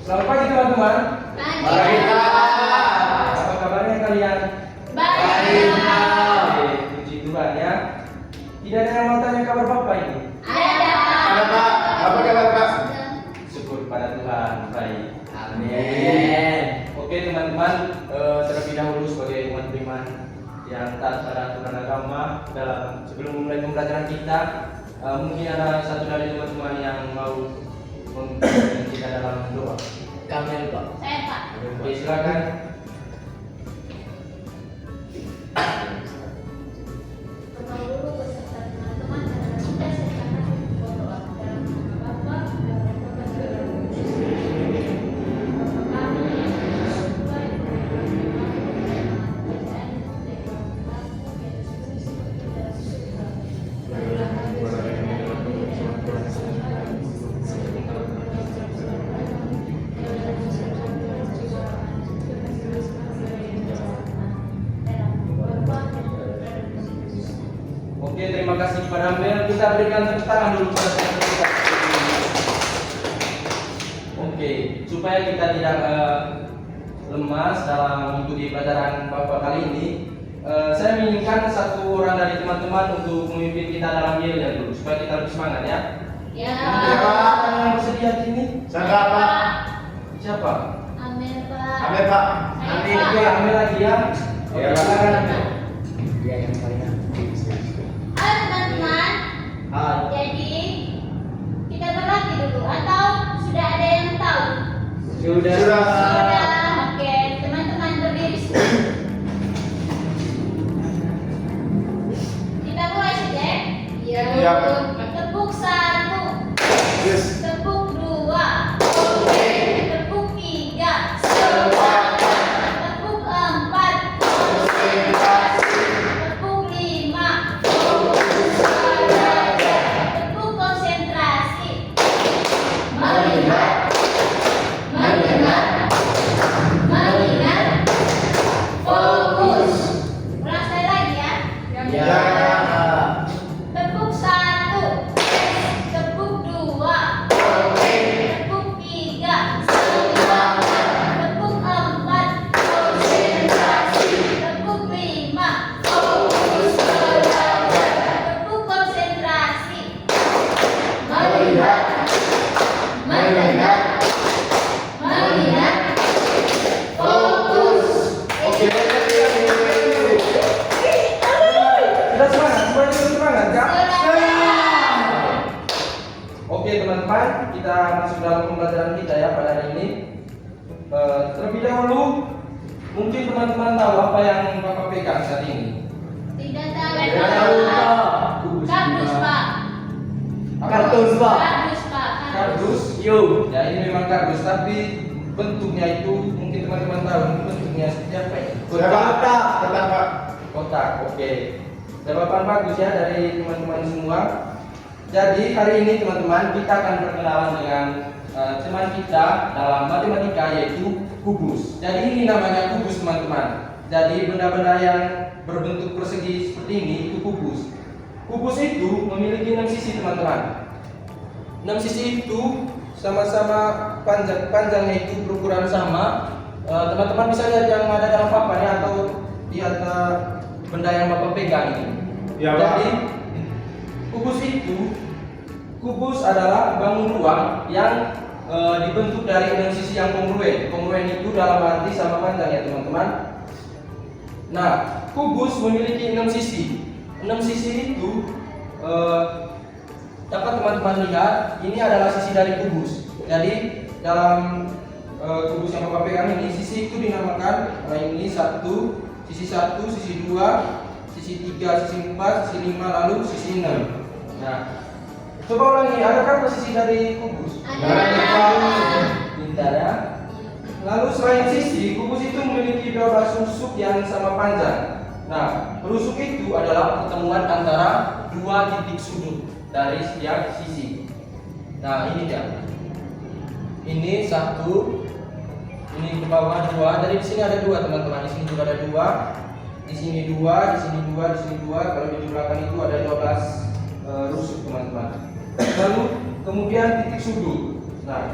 Selamat pagi teman-teman. Pagi. Apa kabarnya kalian? Baik. Oke, puji Tuhan ya. Tidak ada yang mau tanya kabar Bapak ini? Ada. Ada Pak, apa kabar Pak? Syukur pada Tuhan, baik. Amin. Oke teman-teman, terlebih dahulu sebagai umat beriman yang taat pada aturan agama, sebelum memulai pembelajaran kita, mungkin ada satu dari teman-teman yang mau memimpin kita dalam doa. Kami Pak. Saya Pak. Oke, silakan. Berdoa dulu beserta teman-teman dan kita sertakan berdoa dalam nama Bapa dan Putra dan Roh Kudus. Bapa kami yang di surga, berilah kami Oke, terima kasih kepada Amel. Kita berikan tepuk tangan dulu kepada kita. Oke, supaya kita tidak lemas dalam mengikuti pelajaran Bapak kali ini, saya menginginkan satu orang dari teman-teman untuk memimpin kita dalam yel dulu, supaya kita lebih semangat ya. Ya. Siapa yang bersedia di sini? Saya Pak. Siapa? Amin Pak. Amin Pak. Amin. Oke, Amel lagi ya. Oke, Ya. silakan Amel. Dia yang paling Halo teman-teman. Jadi kita berlatih dulu atau sudah ada yang tahu? Sudah. Sudah. Oke, teman-teman berdiri. Kita mulai saja. Ya. Iya. Tepuk 1. Yes. Tepuk 2. Tepuk 3. Tepuk 4. Tepuk 5. Tepuk konsentrasi. Melihat. Fokus. Ulang sekali lagi ya. Ya. Tepuk 1. Tepuk 2. Tepuk 3. Tepuk 4. Tepuk 5. Tepuk konsentrasi. Melihat. Fokus. Oke. Sudah semangat, semuanya sudah semangat ya? Selamat. Oke teman-teman, kita masuk dalam pembelajaran kita ya pada hari ini. Terlebih dahulu, mungkin teman-teman tahu apa yang Bapak pegang saat ini. Tidak tahu. Tidak tahu, Pak. Kardus Pak. Kartun Pak. Kardus Pak. Kardus. Yo. Ya ini memang kardus, tapi bentuknya itu mungkin teman-teman tahu bentuknya seperti apa ya? Kotak. Kotak Pak. Kotak. Oke. Jawaban bagus ya dari teman-teman semua. Jadi hari ini teman-teman kita akan berkenalan dengan teman kita dalam matematika yaitu kubus. Jadi ini namanya kubus teman-teman. Jadi benda-benda yang berbentuk persegi seperti ini itu kubus. Kubus itu memiliki 6 sisi teman-teman. 6 sisi itu sama-sama panjangnya itu berukuran sama. Teman-teman bisa lihat yang ada dalam papan ya atau di atas benda yang Bapak pegang ini. Ya, Pak. Jadi kubus adalah bangun ruang yang dibentuk dari 6 sisi yang kongruen. Kongruen itu dalam arti sama panjang ya teman-teman. Nah, kubus memiliki 6 sisi. 6 sisi itu dapat teman-teman lihat, ini adalah sisi dari kubus. Jadi dalam kubus yang Bapak pegang ini, sisi itu dinamakan ini sisi 1, sisi 2, sisi 3, sisi 4, sisi 5, lalu sisi 6. Nah, coba ulangi, adakah sisi dari kubus? Pintar ya. Lalu selain sisi, kubus itu memiliki 12 rusuk yang sama panjang. Nah, rusuk itu adalah pertemuan antara dua titik sudut dari setiap sisi. Nah, ini dia. Ini 1, ini ke bawah 2. Dari sini ada 2 teman-teman. Di sini juga ada 2. Di sini 2, di sini 2, di sini 2. Kalau di belakang itu ada 12 rusuk teman-teman. Lalu kemudian titik sudut. Nah,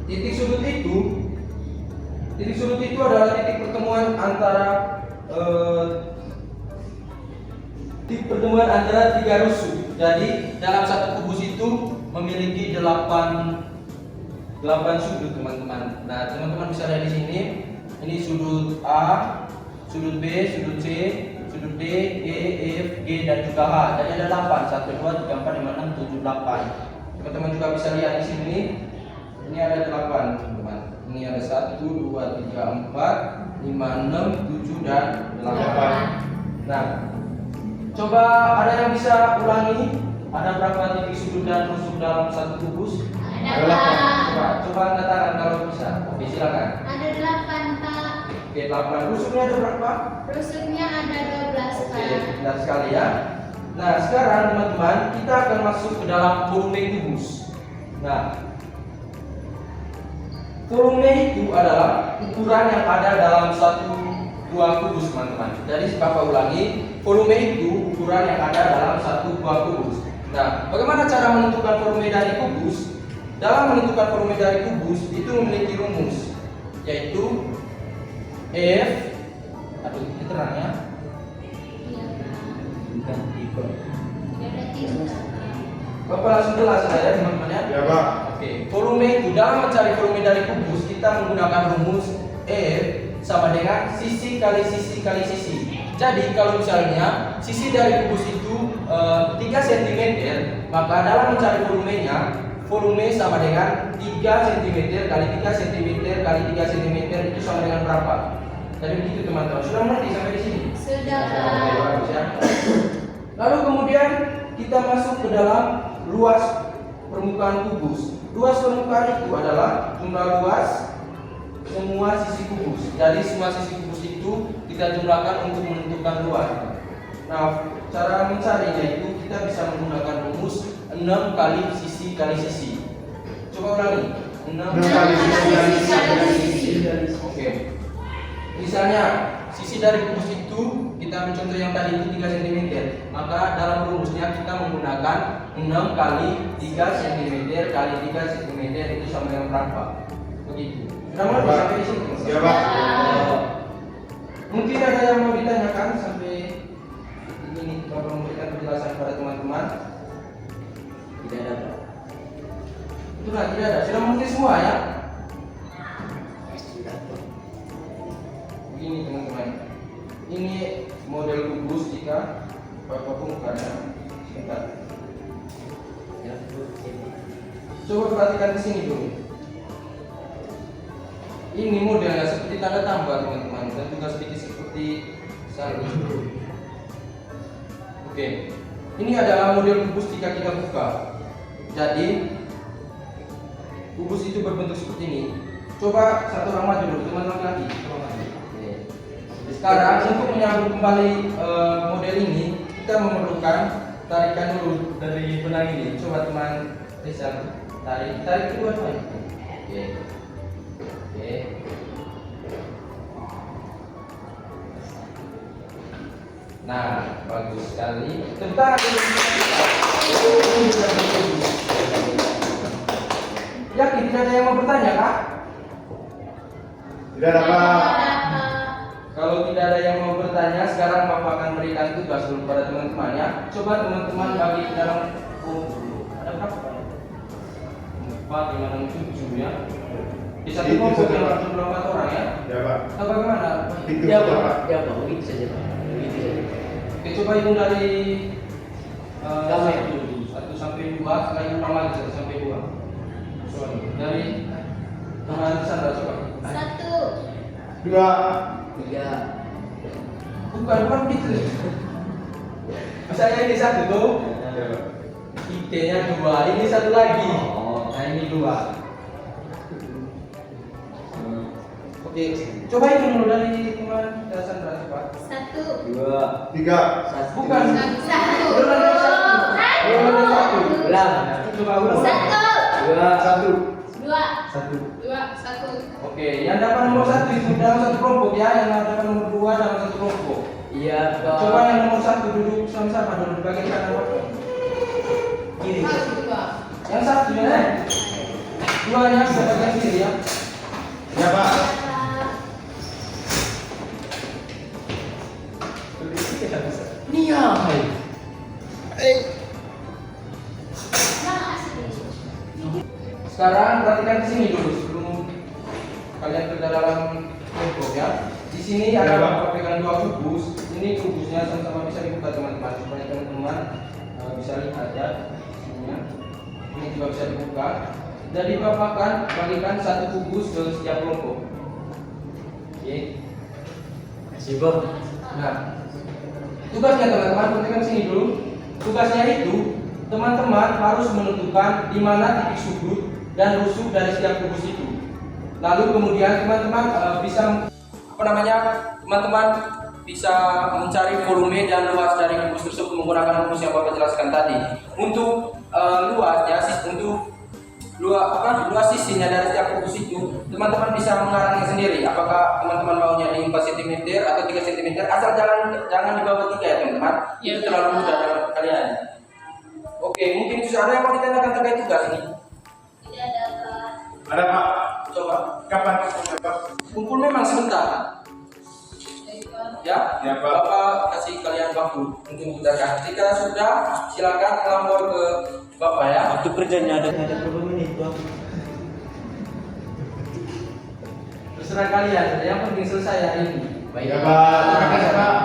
titik sudut itu adalah titik pertemuan antara tiga rusuk. Jadi dalam satu kubus itu memiliki 8 sudut, teman-teman. Nah, teman-teman bisa lihat di sini. Ini sudut A, sudut B, sudut C, sudut D, E, F, G dan juga H. Jadi ada 8. 1 2 3 4 5 6 7 8. Teman-teman juga bisa lihat di sini. Ini ada 8, teman-teman. Ini ada 1 2 3 4 5 6 7 dan 8. Nah, coba ada yang bisa ulangi? Ada berapa titik sudut dan rusuk dalam satu kubus? Ada. Coba angkat tangan kalau bisa. Oke, silakan. Ada 8, Pak. Oke, 8. Rusuknya ada berapa? Rusuknya ada 12, Oke, Pak. benar sekali ya. Nah, sekarang teman-teman, kita akan masuk ke dalam volume kubus. Nah, volume itu adalah ukuran yang ada dalam satu buah kubus, teman-teman. Jadi, Bapak ulangi, volume itu ukuran yang ada dalam satu buah kubus. Nah, bagaimana cara menentukan volume dari kubus? Dalam menentukan volume dari kubus itu memiliki rumus, yaitu F. Aduh, ini terang ya. Iya, Pak. Bukan tipe. Ya udah tinta, Pak. Bapak langsung jelas ya, teman-teman ya. Ya, Pak. Oke, volume itu dalam mencari volume dari kubus kita menggunakan rumus F sama dengan sisi kali sisi kali sisi. Jadi kalau misalnya sisi dari kubus itu 3 cm, maka dalam mencari volumenya, volume sama dengan 3 cm kali 3 cm kali 3 cm itu sama dengan berapa? Jadi begitu, teman-teman. Sudah mengerti sampai di sini? Sudah, Oke, Pak. bagus ya. Lalu kemudian kita masuk ke dalam luas permukaan kubus. Luas permukaan itu adalah jumlah luas semua sisi kubus. Dari semua sisi kubus itu kita jumlahkan untuk menentukan luas. Nah, cara mencarinya itu kita bisa menggunakan rumus 6 kali sisi kali sisi. Coba ulangi. 6 kali sisi kali sisi. Oke. Misalnya sisi dari kubus itu kita mencontoh yang tadi itu 3 cm, maka dalam rumusnya kita menggunakan 6 kali 3 cm kali 3 cm itu sama dengan berapa? Begitu. Sudah mulai sampai di sini? Ya, Pak. Mungkin ada yang mau ditanyakan sampai ini Bapak memberikan penjelasan kepada teman-teman? Tidak ada, Pak. Itulah, tidak ada. Sudah mengerti semua ya? Begini teman-teman. Ini model kubus jika Bapak bongkarnya. Sebentar. Ya. Coba perhatikan di sini dulu. Ini modelnya seperti tanda tambah, teman-teman, dan juga sedikit seperti saldo. Oke, ini adalah model kubus jika kita buka. Jadi kubus itu berbentuk seperti ini. Coba satu orang maju dulu, teman-teman lagi. Coba maju. Oke. Sekarang untuk menyambung kembali model ini, kita memerlukan tarikan dulu dari benang ini. Coba teman Rizal tarik kedua-duanya. Oke. Oke. Nah, bagus sekali. Tentang yakin tidak ada yang mau bertanya, Kak? Tidak ada, Pak. Kalau tidak ada yang mau bertanya, sekarang Bapak akan berikan tugas dulu pada teman-teman ya. Coba teman-teman bagi ke dalam ada berapa, Pak? 4, 5, 6, 7 ya. Di satu kelompok yang langsung 4 orang ya. Ya, Pak. Atau bagaimana? Itu, Ya, Pak. Pak. Ya, Pak. Begitu saja, Pak. Begitu saja. Oke, coba hitung dari Kamu ya? 1 sampai 2, setelah itu tambah lagi 1 sampai 2. Dari teman Sandra coba. 1, 2, 3. Bukan gitu. Misalnya ini 1 tuh, ya, Pak. IT-nya 2, ini 1 lagi. Oh. Nah, ini 2. Oke, coba hitung dulu dari teman Sandra coba. 1, 2. 3, Bukan. 1, Belum ada 1. Belum ada 1. Ulang. Coba ulang. 1, 2, 1. 1. Oke, yang dapat nomor 1 itu dalam satu kelompok ya, yang dapat nomor 2 dalam satu kelompok. Iya, Pak. Coba yang nomor 1 duduk sama-sama dulu di bagian kanan Bapak. Kiri. Yang 1 ya. Duanya bisa bagian sendiri ya. Ya Pak. Nia, hai. Sekarang perhatikan di sini dulu sebelum kalian ke dalam kelompok ya. Di sini Ya, ada Pak. pegangan dua kubus. Ini kubusnya sama-sama bisa dibuka teman-teman supaya teman-teman bisa lihat ya. Sininya. Ini juga bisa dibuka. Jadi Bapak akan bagikan satu kubus ke setiap kelompok. Oke. Kasih Bang. Nah, tugasnya teman-teman perhatikan sini dulu. Tugasnya itu teman-teman harus menentukan di mana titik sudut dan rusuk dari setiap kubus itu. Lalu kemudian teman-teman bisa teman-teman bisa mencari volume dan luas dari kubus tersebut menggunakan rumus yang Bapak jelaskan tadi. Untuk luasnya, luas sisinya dari setiap kubus itu, teman-teman bisa mengarangnya sendiri. Apakah teman-teman maunya di 4 cm atau 3 cm, asal jangan di bawah 3 ya teman-teman. Itu terlalu mudah dalam kalian. Oke, mungkin ada yang mau ditanyakan terkait tugas ini? Tidak ada Pak. Ada Pak. Coba. Kapan kumpulnya Pak? Kumpul memang sebentar. Ya, Ya, Pak. Bapak kasih kalian waktu untuk mengerjakan. Jika sudah, silakan lapor ke Bapak ya. Waktu kerjanya ada berapa menit Bang? Terserah kalian, yang penting selesai hari ini. Baik. Ya Pak. Terima kasih Pak.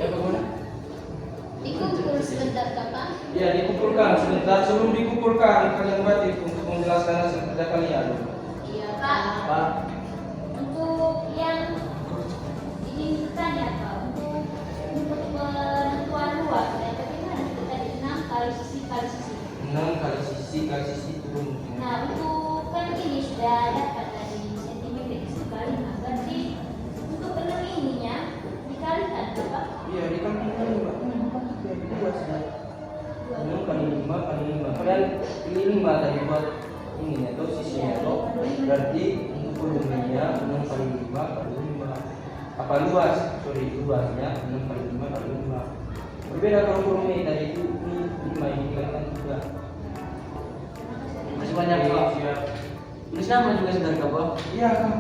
Ya, bagaimana? Dikumpul sebentar Bapak. Ya, dikumpulkan sebentar. Sebelum dikumpulkan, kalian batik untuk menjelaskan hasil kerja kalian. Iya Pak. Pak, Untuk yang ini tanya Pak, untuk penentuan luas ya bagaimana kita tadi 6 kali sisi kali sisi. 6 kali sisi turun. Nah untuk kan ini sudah dapat tadi sentimeter itu kali 5, berarti untuk benang ininya dikalikan Bapak. Iya, di kampungnya Mbak. Luas ya. 6 kali 5 kali 5. Kalian pilih 5 tadi buat ini ya, tuh sisinya tuh. Berarti untuk volumenya 6 kali 5 kali 5. Apa luas? Sorry, luasnya 6 kali 5 kali 5. Berbeda kalau volume tadi itu ini 5 ini dikalikan 3. Masih banyak Pak. Siap. Tulis nama juga sebentar Kak Pak. Iya kan.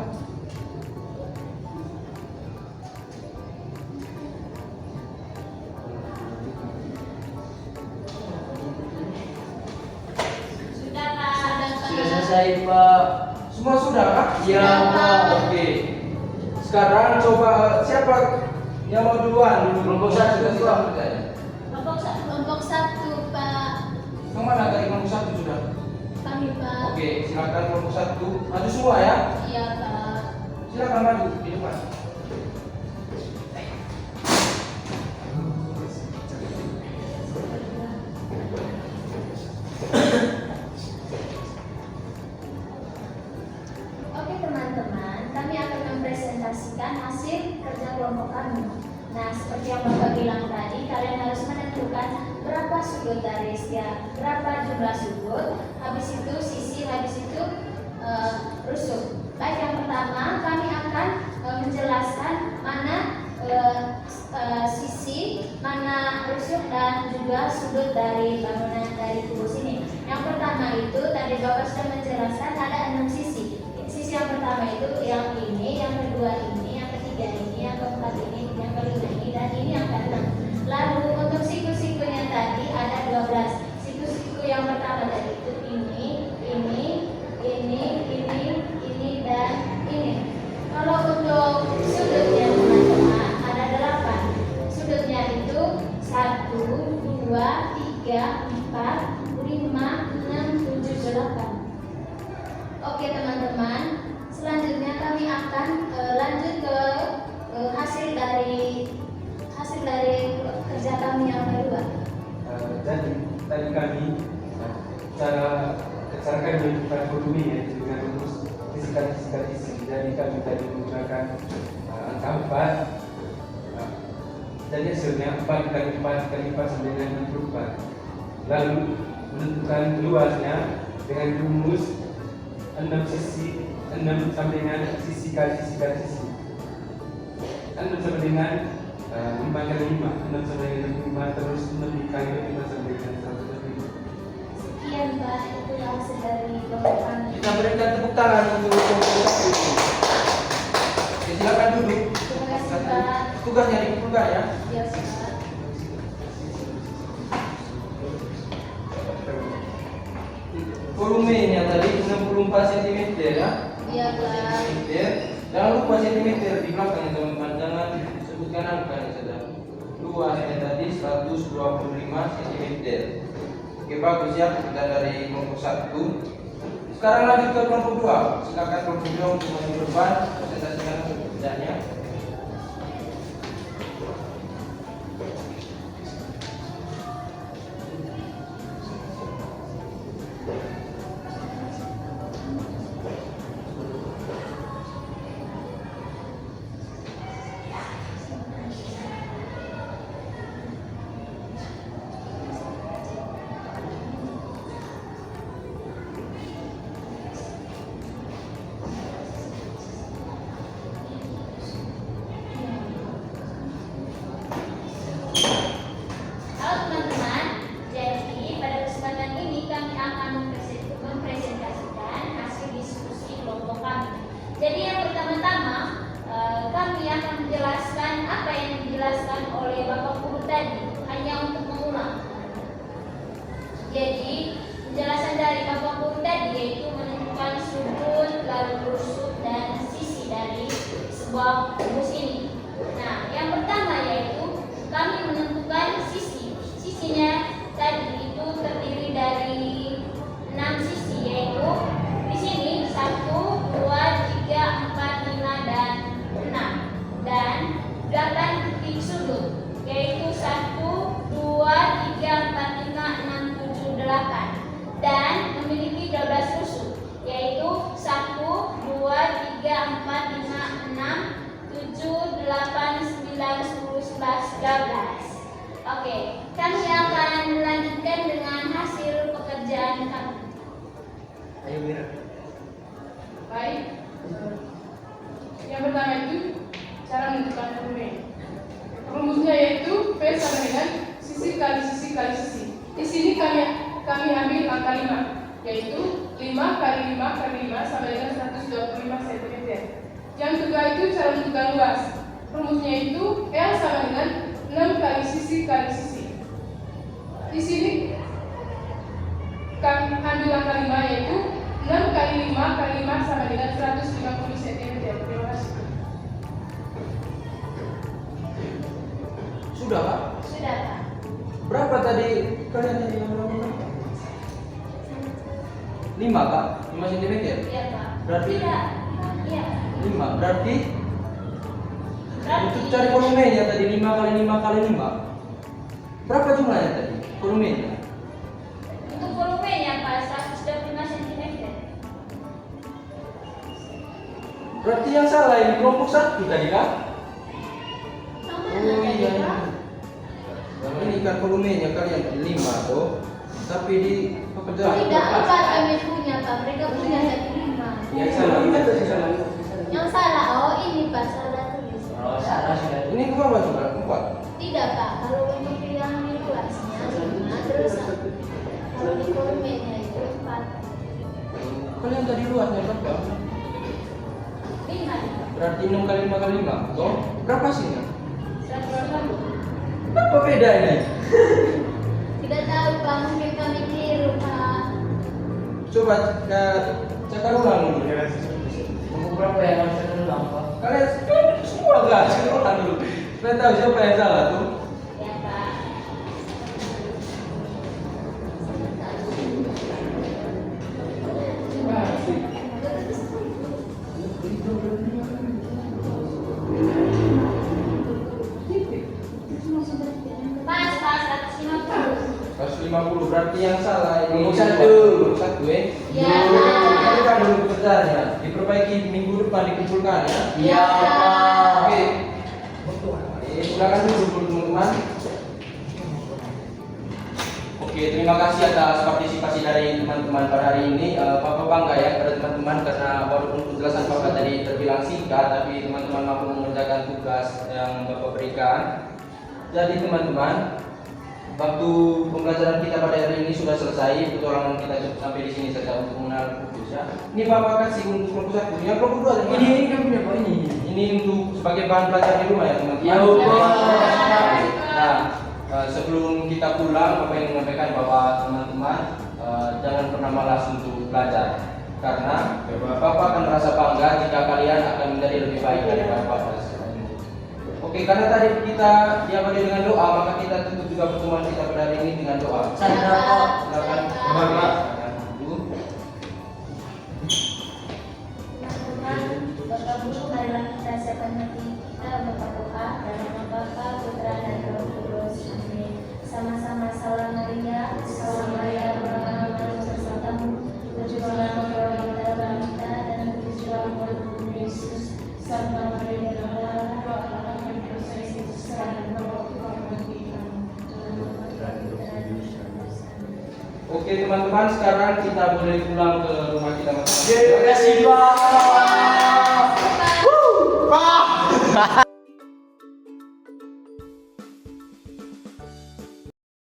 Sudah Pak. Sudah selesai Pak. Semua sudah kah? Iya Pak. Oke. Sekarang coba siapa yang mau duluan? Kelompok satu, Pak. Kelompok 1 Pak. Yang mana dari kelompok 1 sudah? Kami Pak. Oke, silakan kelompok 1 maju semua ya. Iya Pak. Silakan maju di depan. Oke teman-teman, kami akan mempresentasikan hasil kerja kelompok kami. Nah, seperti yang Bapak bilang tadi, kalian harus menentukan berapa sudut dari setiap, berapa jumlah sudut, habis itu sisi, habis itu rusuk. Baik, yang pertama kami akan menjelaskan mana sisi, mana rusuk dan juga sudut dari bangunan dari kubus ini. Yang pertama itu tadi Bapak sudah menjelaskan ada 6 sisi. Sisi yang pertama itu yang ini, yang kedua ini, yang ketiga ini, yang keempat ini, yang kelima ini, dan ini yang keenam. Lalu untuk siku-sikunya tadi ada 12. Siku-siku yang pertama tadi itu ini, dan ini. Kalau untuk sudutnya teman-teman ada 8. Sudutnya itu 1, 2, 3, 4, 5, 6, 7, 8. Oke teman-teman, selanjutnya kami akan lanjut ke hasil dari kerja kami yang kedua. Jadi tadi kami cara kami menentukan volume ya dengan rumus fisika. Jadi kami tadi menggunakan angka 4. Jadi hasilnya 4 kali 4 kali 4 sama dengan 64. Lalu menentukan luasnya dengan rumus 6 sisi, 6 sama dengan sisi kali sisi kali sisi. 6 sama dengan 5 kali 5, 6 sama dengan 5, terus 6 dikali 5 sama dengan 105. Sekian Pak, itu hasil dari kelompok kami. Kita berikan tepuk tangan untuk kelompok 1 ini. Oke, silakan duduk. Terima kasih Pak. Tugasnya dikumpulkan ya. Ya Pak. Volumenya tadi 64 cm ya. Iya Pak. Cm. Jangan lupa cm di belakang ya teman-teman. Jangan sebutkan angka ya saudara. Luasnya tadi 125 cm. Oke bagus ya, kita dari kelompok 1. Sekarang lanjut ke kelompok 2. Silakan kelompok 2 untuk maju depan, presentasikan kerjanya. kami ambil angka 5, yaitu 5 kali 5 kali 5 sama dengan 125 cm. Yang kedua itu cara menentukan luas. Rumusnya itu L sama dengan 6 kali sisi kali sisi. Di sini kami ambil angka 5, yaitu 6 kali 5 kali 5 sama dengan 150 cm. Terima kasih. Sudah Pak? Sudah Pak. Berapa tadi kalian yang melakukan? 5 Pak? 5 cm? Iya Pak. Berarti Tidak. Iya. 5, berarti Berarti untuk cari volumenya tadi 5 kali 5 kali 5. Berapa jumlahnya tadi? Volumenya? untuk volumenya Pak 125 cm. Berarti yang salah ini kelompok 1 tadi kan? Sama Oh tadi iya. Pak. Ini kan volumenya kalian 5 tuh. Tapi di pekerjaan Tidak, Pak kami punya Pak. Mereka punya 1,5. Yang salah itu yang salah. Yang salah, oh ini Pak salah tulis. Oh, salah sudah. ini berapa juga? 4. Tidak Pak, kalau untuk yang di luasnya 5 terus kalau di volumenya itu 4. Kalian tadi luasnya berapa? 5. Berarti 6 kali 5 kali 5. Toh, berapa sihnya? 120. Apa beda ini? Tidak tahu Pak, mungkin kami keliru Pak. Coba cakar ulang dulu. Buku berapa yang harus saya ulang, Pak? Kalian semua enggak cakar ulang dulu. Kalian tahu siapa yang salah tuh? Ya Pak. Pas 150. 150 berarti yang salah ini. Kelompok 1. Satu ya. Ya, Ini Pak. kan dulu pekerjaannya. Diperbaiki minggu depan dikumpulkan ya. Ya, Pak. Oke. Silakan dulu teman-teman. Oke, terima kasih atas partisipasi dari teman-teman pada hari ini. Bapak bangga ya pada teman-teman karena walaupun penjelasan Bapak tadi terbilang singkat, tapi teman-teman mampu mengerjakan tugas yang Bapak berikan. Jadi teman-teman, waktu pembelajaran kita pada hari ini sudah selesai. Petualangan kita cukup sampai di sini saja untuk mengenal fokus ya. Ini Bapak kasih untuk kelompok 1. Yang kelompok 2 Ini kan punya Pak ini. ini untuk sebagai bahan belajar di rumah ya teman-teman. Ya, Pak. Nah, sebelum kita pulang, Bapak ingin menyampaikan bahwa teman-teman jangan pernah malas untuk belajar, karena Bapak akan merasa bangga jika kalian akan menjadi lebih baik daripada Bapak sekarang ini. Oke, karena tadi kita diawali dengan doa, maka kita tutup juga pertemuan kita pada hari ini dengan doa. Sandra, Pak. Silakan. Bapak. Dulu. Teman-teman, Bapak Guru, marilah kita siapkan hati kita berdoa dalam nama Bapa, Putra, dan Roh Kudus. Amin. Sama-sama salam Maria, salam Maria, berkah bersamamu, berjuanglah engkau di dalam kita dan berjuang Tuhan Yesus, serta Maria Allah, doa yang berdosa Yesus, dan Roh Oke teman-teman, sekarang kita boleh pulang ke rumah kita masing-masing. Terima kasih, Pak. Pak!